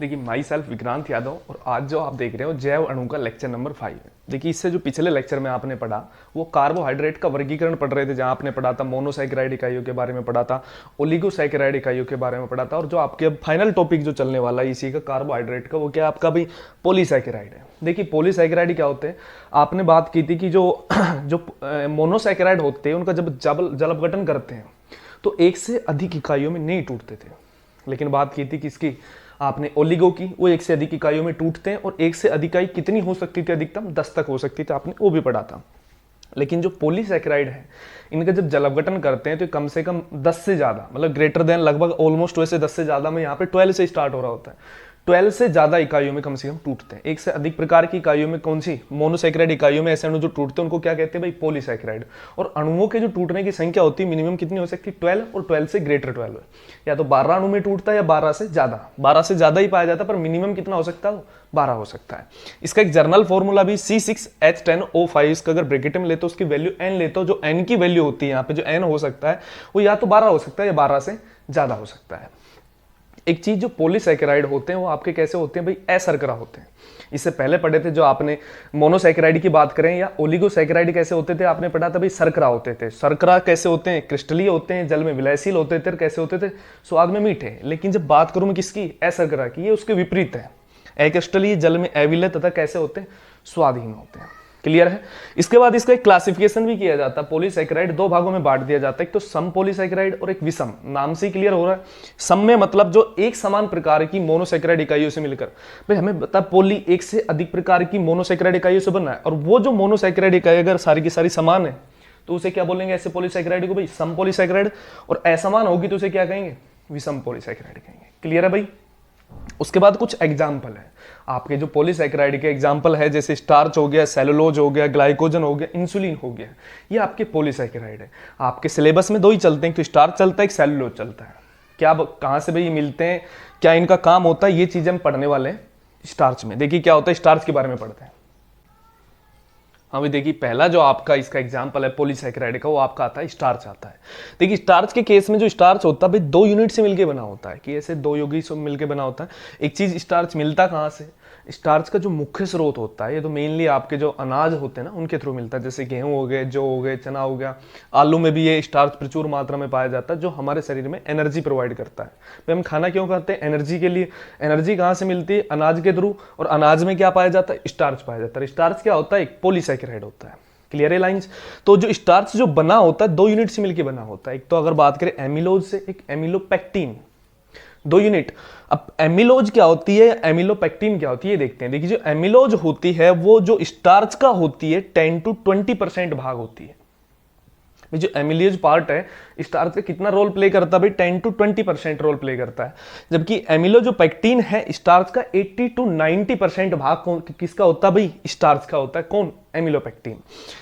देखिए my self Vikrant Yadav और आज जो आप देख रहे हो जैव अणु का लेक्चर नंबर 5 है। देखिए इससे जो पिछले लेक्चर में आपने पढ़ा वो कार्बोहाइड्रेट का वर्गीकरण पढ़ रहे थे, जहां आपने पढ़ा था मोनोसैकेराइड इकाइयों के बारे में पढ़ा था, ओलिगोसैकेराइड इकाइयों के बारे में पढ़ा था, और जो आपके अब फाइनल टॉपिक जो चलने वाला है इसी का कार्बोहाइड्रेट का, वो क्या आपका भाई पॉलीसैकेराइड है। देखिए पॉलीसैकेराइड क्या होते हैं, आपने बात की थी कि जो जो मोनोसैकेराइड होते हैं उनका जब जल अपघटन करते हैं तो एक से अधिक इकाइयों में नहीं टूटते थे। लेकिन बात की थी किसकी, आपने ओलिगो की, वो एक से अधिक इकाइयों में टूटते हैं और एक से अधिक इकाई कितनी हो सकती थी, अधिकतम 10 तक हो सकती थी, आपने वो भी पढ़ा था। लेकिन जो पॉलीसैकेराइड है इनका जब जल अपघटन करते हैं तो कम से कम 10 से ज्यादा, मतलब ग्रेटर देन, लगभग ऑलमोस्ट वैसे 10 से ज्यादा में यहाँ पे 12 से स्टार्ट हो रहा होता है, 12 से ज्यादा इकाइयों में कम से कम टूटते हैं। एक से अधिक प्रकार की इकाइयों में, कौन सी, मोनोसैकेराइड इकाइयों में ऐसे अणु जो टूटते हैं उनको क्या कहते हैं भाई, पॉलीसैकेराइड। और अणुओं के जो टूटने की संख्या होती है मिनिमम कितनी हो सकती है, 12, और 12 से ग्रेटर 12, या तो 12 अणु में टूटता है या 12 से ज्यादा, 12 से ज्यादा ही पाया जाता है, पर मिनिमम कितना हो सकता है, 12 हो सकता है। इसका एक जर्नल फॉर्मूला भी C6H10O5, इसका अगर ब्रैकेट में लेते हो उसकी वैल्यू n लेते हो, जो n की वैल्यू होती है यहाँ पे, जो n हो सकता है वो या तो 12 हो सकता है या 12 से ज्यादा हो सकता है। एक चीज, जो पॉलीसैकेराइड होते हैं वो आपके कैसे होते हैं भाई, असरकरा होते हैं। इससे पहले पढ़े थे जो आपने मोनोसैकेराइड की बात करें या ओलिगोसैकेराइड कैसे होते थे, आपने पढ़ा था भाई सरकरा होते थे। सरकरा कैसे होते हैं, क्रिस्टलीय होते हैं, जल में विलयशील होते थे, कैसे होते थे, स्वाद में मीठे। लेकिन जब बात करूं मैं किसकी, असरकरा की, ये उसके विपरीत है। अक्रिस्टलीय, जल में अविलय, तथा कैसे होते हैं, स्वादहीन होते हैं। क्लियर है। इसके बाद इसका एक क्लासिफिकेशन भी किया जाता है। पॉलीसैकेराइड दो भागों में बांट दिया जाता है, एक तो सम पॉलीसैकेराइड और एक विषम। नाम से क्लियर हो रहा है, सम में मतलब जो एक समान प्रकार की मोनोसैकेराइड इकाइयों से मिलकर, भाई हमें बता पॉली एक से अधिक प्रकार की मोनोसैकेराइड इकाइयों से बना है, और वो जो मोनोसैकेराइड इकाई अगर सारी की सारी समान है तो उसे क्या बोलेंगे, ऐसे पॉलीसैकेराइड को भाई सम पॉलीसैकेराइड, और असमान होगी तो उसे क्या कहेंगे, विषम पॉलीसैकेराइड कहेंगे। क्लियर है भाई। उसके बाद कुछ एग्जाम्पल है आपके जो पॉलीसैकेराइड के एग्जाम्पल है, जैसे स्टार्च हो गया, सेलुलोज हो गया, ग्लाइकोजन हो गया, इंसुलिन हो गया, ये आपके पॉलीसैकेराइड है। आपके सिलेबस में दो ही चलते हैं, एक स्टार्च चलता है, एक सेलुलोज चलता है। क्या कहाँ से भाई ये मिलते हैं, क्या इनका काम होता है, ये चीजें हम पढ़ने वाले हैं स्टार्च में। देखिए क्या होता है, स्टार्च के बारे में पढ़ते हैं। हाँ भाई देखिए, पहला जो आपका इसका एग्जांपल है पॉलीसैकेराइड का, वो आपका आता है स्टार्च आता है। देखिए स्टार्च के केस में जो स्टार्च होता है भाई दो यूनिट से मिलके बना होता है, कि ऐसे दो यौगिक से मिलके बना होता है। एक चीज, स्टार्च मिलता कहाँ से, स्टार्च का जो मुख्य स्रोत होता है ये तो मेनली आपके जो अनाज होते हैं ना उनके थ्रू मिलता है, जैसे गेहूं हो गए, जौ हो गए, चना हो गया, आलू में भी ये स्टार्च प्रचुर मात्रा में पाया जाता है, जो हमारे शरीर में एनर्जी प्रोवाइड करता है। भाई हम खाना क्यों खाते हैं, एनर्जी के लिए। एनर्जी कहाँ से मिलती है, अनाज के थ्रू, और अनाज में क्या पाया जाता है, स्टार्च पाया जाता है। स्टार्च क्या होता है, एक पॉलीसैकेराइड होता है। क्लियर है लाइंस। तो जो स्टार्च जो बना होता है दो यूनिट से मिलकर बना होता है, एक तो अगर बात करें एमिलोज से, एक एमिलोपेक्टिन, दो यूनिट। अब एमिलोज क्या होती है, एमिलोपेक्टिन क्या होती है, ये देखते हैं। देखिए जो एमिलोज होती है वो जो स्टार्च का होती है 10 to 20% भाग होती है। जो एमिलोज पार्ट है स्टार्च का कितना रोल प्ले करता है भाई, 10 to 20% रोल प्ले करता है। जबकि एमिलो जो पेक्टिन है स्टार्च का 80 to 90% भाग किसका होता है भाई, स्टार्च का होता है। कौन, एमिलोपेक्टिन।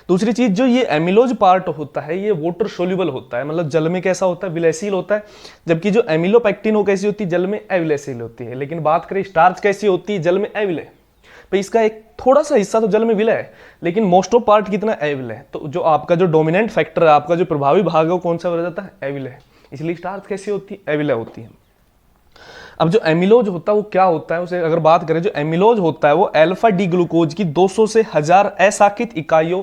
दूसरी चीज, जो ये एमिलोज पार्ट होता है ये वाटर सोल्यूबल होता है, मतलब जल में कैसा होता है, विलयशील होता है। जबकि जो एमिलोपेक्टिन हो कैसी होती है, जल में अविलयशील होती है। लेकिन बात करें स्टार्च कैसी होती है, जल में अविलय। भाई इसका एक थोड़ा सा हिस्सा तो जल में विलय है, लेकिन मोस्ट ऑफ पार्ट कितना, अविलय है। तो जो आपका जो डोमिनेंट फैक्टर है, आपका जो प्रभावी भाग है वो कौन सा हो जाता है, अविलय। इसलिए स्टार्च कैसी होती है, अविलय होती है। अब जो एमिलोज होता है वो क्या होता है, उसे अगर बात करें, जो एमिलोज होता है वो अल्फा डी ग्लूकोज की 200 से 1000 असाकित इकाइयों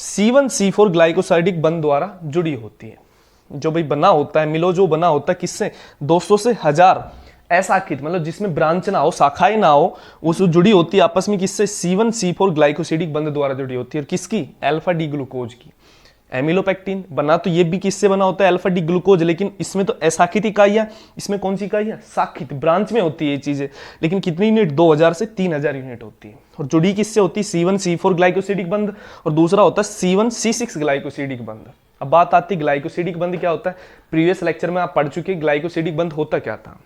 C1C4 ग्लाइकोसाइडिक बंध द्वारा जुड़ी होती है। जो भाई बना होता है एमिलोज, वो बना होता है किससे, 200 से 1000 असाकित, मतलब जिसमें ब्रांच ना हो, शाखाएं ना हो, उस जुड़ी होती है आपस में किससे, C1C4 ग्लाइकोसिडिक बंध द्वारा जुड़ी होती है। और किसकी, अल्फा डी ग्लूकोज की। एमिलोपेक्टिन बना तो ये भी किससे बना होता है, अल्फा डी ग्लूकोज, लेकिन इसमें तो असाकित इकाइयां, इसमें कौन सी इकाइयां, साकित, ब्रांच में होती है ये चीजें। लेकिन कितनी यूनिट, 2000 से 3000 यूनिट होती है। और जुड़ी किससे होती है, C1C4 ग्लाइकोसिडिक बंध, और दूसरा होता है C1C6 ग्लाइकोसिडिक बंध। अब बात आती है ग्लाइकोसिडिक बंध क्या होता है, प्रीवियस लेक्चर में आप पढ़ चुके ग्लाइकोसिडिक बंध होता क्या था।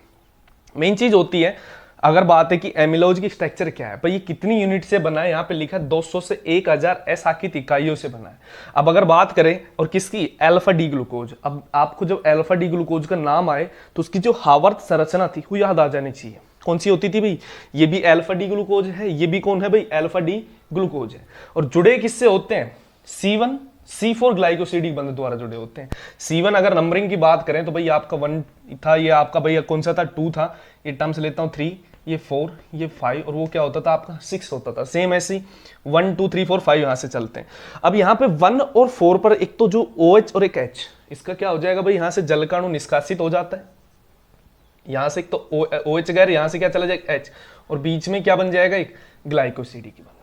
मेन चीज होती है, अगर बात है कि एमिलोज की स्ट्रक्चर क्या है, पर ये कितनी यूनिट से बना है, यहाँ पे लिखा है 200 से 1000 असाकित इकाइयों से बना है। अब अगर बात करें और किसकी, अल्फा डी ग्लूकोज। अब आपको जब अल्फा डी ग्लूकोज का नाम आए तो उसकी जो हावर्त संरचना थी वो याद आ जानी चाहिए। कौन सी होती थी भाई, ये भी अल्फा डी ग्लूकोज है, ये भी कौन है भाई, अल्फा डी ग्लूकोज है। और जुड़े किससे होते हैं, C1C4 ग्लाइकोसिडिक बंध द्वारा जुड़े होते हैं। C1 अगर नंबरिंग की बात करें तो भाई आपका 1 था, ये आपका भाई कौन सा था, 2 था, ये टर्म्स लेता हूं 3, ये 4, ये 5 और वो क्या होता था आपका 6 होता था। सेम ऐसे ही 1 2 3 4 5 यहाँ से चलते हैं। अब यहाँ पे 1 और 4 पर एक तो जो OH और एक H, इसका क्या हो जाएगा भाई, यहाँ से जल का अणु निष्कासित हो जाता है। यहाँ से एक तो OH गैर, यहाँ से क्या चला जाएगा H, और बीच में क्या बन जाएगा, एक ग्लाइकोसिडी की बन।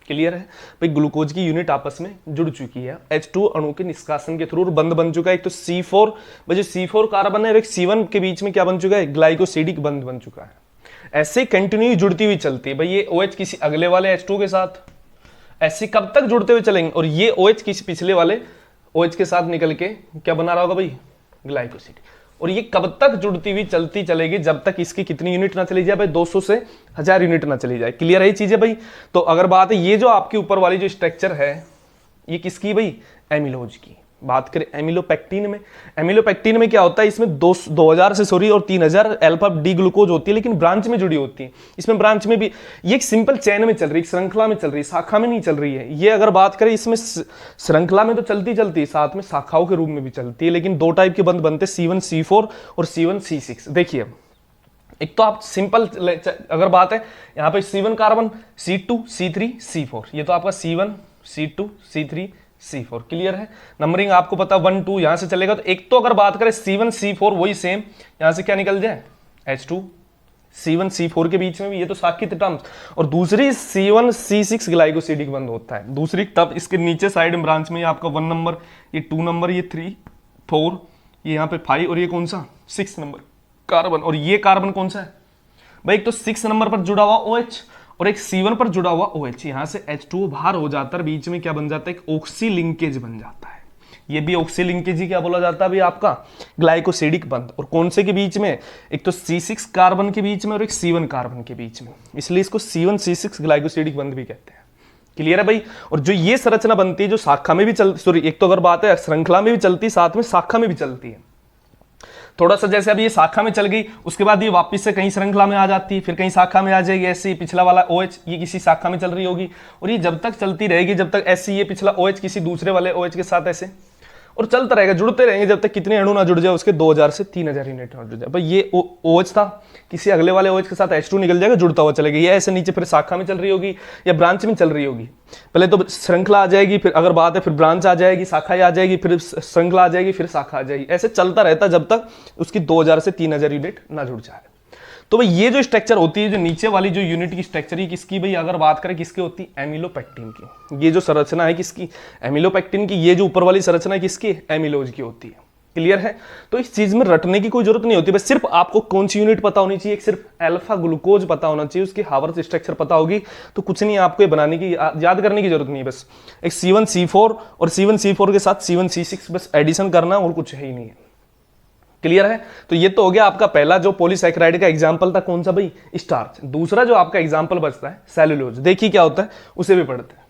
क्लियर है भाई, ग्लूकोज की यूनिट आपस में जुड़ चुकी है H2 अणु के निष्कासन के थ्रू और बंध बन चुका है। एक तो C4, जो C4 कार्बन है और एक C1 के बीच में क्या बन चुका है, ग्लाइकोसिडिक बंध बन चुका है। ऐसे कंटिन्यू जुड़ती हुई चलती है भाई, ये OH किसी अगले वाले H2 के साथ, ऐसे कब तक जुड़ते हुए चलेंगे, और ये OH किसी पिछले वाले OH के साथ निकल के क्या बना रहा होगा भाई, ग्लाइकोसिड। और ये कब तक जुड़ती हुई चलती चलेगी, जब तक इसकी कितनी यूनिट ना चली जाए भाई, 200 से 1000 यूनिट ना चली जाए। क्लियर है ये चीजें भाई। तो अगर बात है ये जो आपके ऊपर वाली जो स्ट्रक्चर है, ये किसकी भाई, एमिलोज की। बात करें एमिलोपेक्टिन में क्या होता है, इसमें 2000 से सॉरी और 3000 अल्फा डी ग्लूकोज होती है, लेकिन ब्रांच में जुड़ी होती है। इसमें ब्रांच में भी ये एक सिंपल चेन में चल रही है, श्रृंखला में चल रही है, शाखा में नहीं चल रही है। ये अगर बात करें इसमें श्रृंखला में तो चलती साथ में शाखाओं के रूप में भी चलती है, लेकिन दो टाइप के बंध बनते हैं, C1 C4 और C1 C6। देखिए एक तो आप सिंपल अगर बात है यहाँ पे C1 carbon, C2 C3 C4, ये तो आपका C1 C2 C3 C4। Clear है, नंबरिंग आपको पता 1 2 यहां से चलेगा। तो एक तो अगर बात करें C1 C4 वही सेम, यहां से क्या निकल जाए H2, C1 C4 के बीच में भी ये तो साकित टर्म्स, और दूसरी C1 C6 ग्लाइकोसिडिक बंध होता है दूसरी। तब इसके नीचे साइड में ब्रांच में आपका 1 नंबर, ये 2 नंबर, ये 3 4, ये यहाँ पे 5 और ये कौन सा 6 नंबर कार्बन। और ये कार्बन कौन सा है भाई, एक तो 6 नंबर पर जुड़ा हुआ OH और एक C1 पर जुड़ा हुआ OH। यहां से H2O बाहर हो जाता है, बीच में क्या बन जाता है, एक ऑक्सी लिंकेज बन जाता है। ये भी ऑक्सी लिंकेज ही क्या बोला जाता है भाई, आपका ग्लाइकोसिडिक बंध। और कौन से के बीच में, एक तो C6 कार्बन के बीच में और एक C1 कार्बन के बीच में, इसलिए इसको C1 C6 ग्लाइकोसिडिक बंध भी कहते हैं। क्लियर है भाई। और जो ये संरचना बनती है, जो शाखा में भी चलती, सॉरी एक तो अगर बात है श्रृंखला में भी चलती, साथ में शाखा में भी चलती है। थोड़ा सा जैसे अभी ये शाखा में चल गई, उसके बाद ये वापस से कहीं श्रृंखला में आ जाती है, फिर कहीं शाखा में आ जाएगी। ऐसे पिछला वाला OH ये किसी शाखा में चल रही होगी, और ये जब तक चलती रहेगी, जब तक ऐसे ये पिछला OH किसी दूसरे वाले OH के साथ ऐसे, और चलता रहेगा, जुड़ते रहेंगे जब तक कितने अणु ना जुड़ जाए, उसके 2000 से 3000 यूनिट ना जुड़ जाए। भाई ये OH था, किसी अगले वाले OH के साथ H2 निकल जाएगा, जुड़ता हुआ चलेगा। ये ऐसे नीचे फिर शाखा में चल रही होगी या ब्रांच में चल रही होगी। पहले तो श्रृंखला आ जाएगी, फिर अगर बात है फिर ब्रांच आ जाएगी, शाखा आ जाएगी, फिर श्रृंखला आ जाएगी, फिर शाखा आ जाएगी। ऐसे चलता रहता जब तक उसकी 2000 से 3000 यूनिट ना जुड़ जाए। तो भाई ये जो स्ट्रक्चर होती है, जो नीचे वाली जो यूनिट की स्ट्रक्चर है किसकी भाई, अगर बात करें किसकी होती है, एमिलोपेक्टिन की। ये जो संरचना है किसकी, एमिलोपेक्टिन की। ये जो ऊपर वाली संरचना है किसकी, एमिलोज की होती है। क्लियर है। तो इस चीज में रटने की कोई जरूरत नहीं होती, बस सिर्फ आपको कौन सी यूनिट पता होनी चाहिए, सिर्फ अल्फा ग्लूकोज पता होना चाहिए, उसकी हावर्थ स्ट्रक्चर पता होगी तो कुछ नहीं, आपको ये बनाने की याद करने की जरूरत नहीं है। बस एक C1 C4 और C1 C4 के साथ C1 C6 बस एडिशन करना, और कुछ है ही नहीं है। क्लियर है। तो ये तो हो गया आपका पहला जो पॉलीसैकेराइड का एग्जांपल था, कौन सा भाई, स्टार्च। दूसरा जो आपका एग्जांपल बचता है सेलुलोज। देखिए क्या होता है, उसे भी पढ़ते हैं।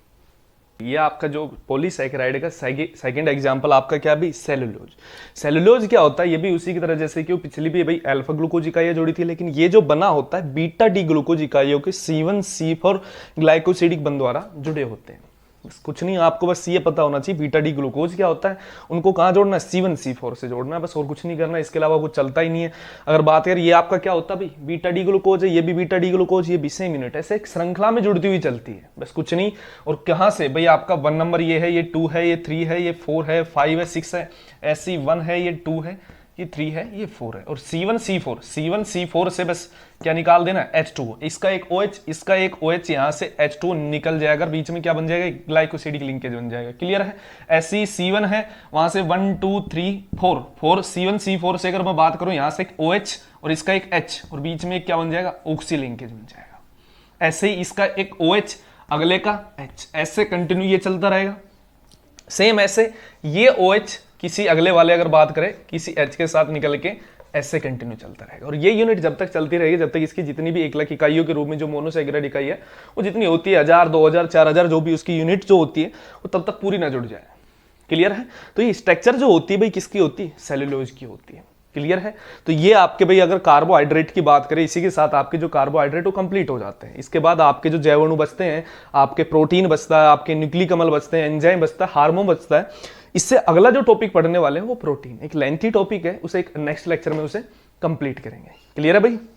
ये आपका जो पॉलीसैकेराइड का सेकंड एग्जांपल आपका क्या भी, सेलुलोज। सेलुलोज क्या होता है, ये भी उसी की तरह जैसे कि वो पिछली भी भाई अल्फा ग्लूकोज इकाइयां जोड़ी थी, लेकिन ये जो बना होता है बीटा डी ग्लूकोज इकाइयों के C1 C4 ग्लाइकोसिडिक बंध द्वारा जुड़े होते हैं। बस कुछ नहीं, आपको बस ये पता होना चाहिए बीटा डी ग्लूकोज क्या होता है, उनको कहाँ जोड़ना है, C1 C4 से जोड़ना है, बस और कुछ नहीं करना, इसके अलावा कुछ चलता ही नहीं है। अगर बात करें ये आपका क्या होता है भाई, बीटा डी ग्लूकोज है, ये भी बीटा डी ग्लूकोज, ये भी सेम यूनिट, ऐसे एक श्रृंखला में जुड़ती हुई चलती है, बस कुछ नहीं। और कहाँ से भाई, आपका 1 नंबर ये है, ये 2 है, ये 3 है, ये 4 है, 5 है, 6 है, ऐसी 1 है, ये 2 है, ये 3 है, ये 4 है। और C1 C4 से बस क्या निकाल देना, H2O। इसका एक OH, इसका एक OH, यहां से H2O निकल जाएगा, बीच में क्या बन जाएगा, ग्लाइकोसिडिक लिंकेज बन जाएगा। क्लियर है। ऐसी C1 है, वहां से 1 2 3 4 C1 C4 से अगर मैं बात करूं, यहां से एक OH और इसका एक H, और बीच में क्या बन जाएगा, ऑक्सी लिंकेज बन जाएगा। ऐसे ही इसका एक OH, अगले का H, ऐसे कंटिन्यू ये चलता रहेगा। सेम ऐसे ये OH किसी अगले वाले अगर बात करें किसी H के साथ निकल के ऐसे कंटिन्यू चलता रहेगा। और ये यूनिट जब तक चलती रहेगी, जब तक इसकी जितनी भी 1 लाख इकाइयों के रूप में जो मोनोसैकेराइड इकाई है वो जितनी होती है, 1000 2000 4000 जो भी उसकी यूनिट जो होती है, वो तब तक पूरी ना जुड़ जाए। क्लियर है। तो ये स्ट्रक्चर जो होती है भाई किसकी होती है, सेलुलोज की होती है। क्लियर है। तो ये आपके भाई अगर कार्बोहाइड्रेट की बात करें, इसी के साथ आपके जो कार्बोहाइड्रेट वो कंप्लीट हो जाते हैं। इसके बाद आपके जो जैव अणु बचते हैं, आपके प्रोटीन बचता है, आपके न्यूक्लिक अम्ल बचते हैं, एंजाइम बचता है, हार्मोन बचता है। इससे अगला जो टॉपिक पढ़ने वाले हैं वो प्रोटीन, एक लेंथी टॉपिक है, उसे एक नेक्स्ट लेक्चर में उसे कंप्लीट करेंगे। क्लियर है भाई।